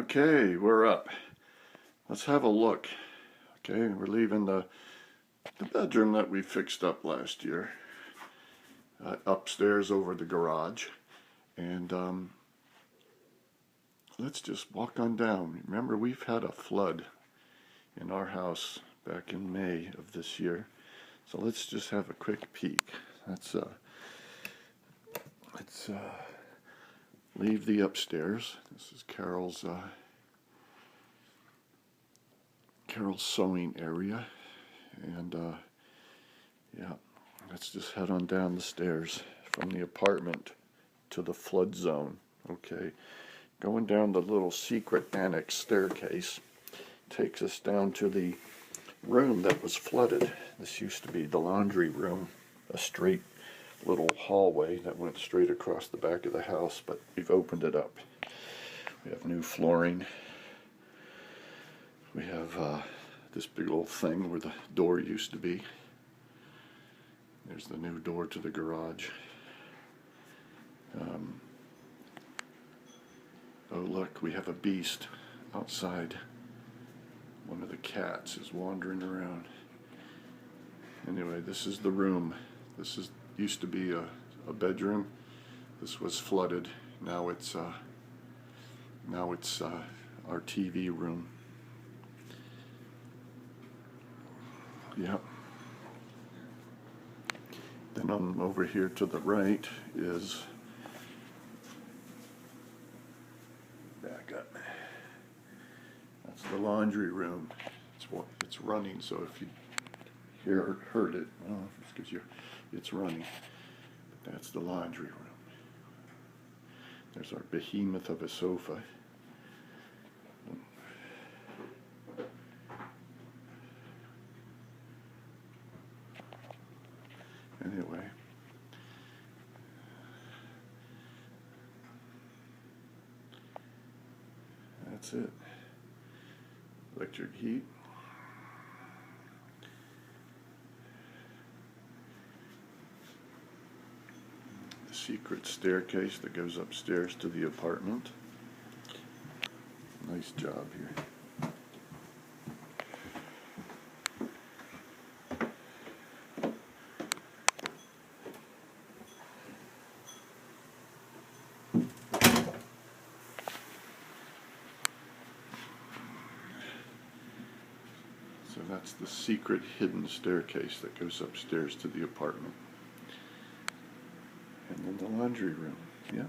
Okay, we're up. Let's have a look. Okay, we're leaving the bedroom that we fixed up last year upstairs over the garage, and let's just walk on down. Remember, we've had a flood in our house back in May of this year, so let's just have a quick peek. Let's leave the upstairs. This is Carol's sewing area, and yeah, let's just head on down the stairs from the apartment to the flood zone. Okay, going down the little secret annex staircase takes us down to the room that was flooded. This used to be the laundry room, a straight little hallway that went straight across the back of the house, but we've opened it up. We have new flooring. We have this big old thing where the door used to be. There's the new door to the garage. Oh look, we have a beast outside. One of the cats is wandering around. Anyway, this is the room. This used to be a bedroom. This was flooded. Now it's our TV room. Yep. Then on over here to the right is, back up, that's the laundry room. It's running, so if you heard it, well, it's because it's running. But that's the laundry room. There's our behemoth of a sofa. Anyway, that's it. Electric heat. The secret staircase that goes upstairs to the apartment. Nice job here. So that's the secret hidden staircase that goes upstairs to the apartment. And then the laundry room, yeah.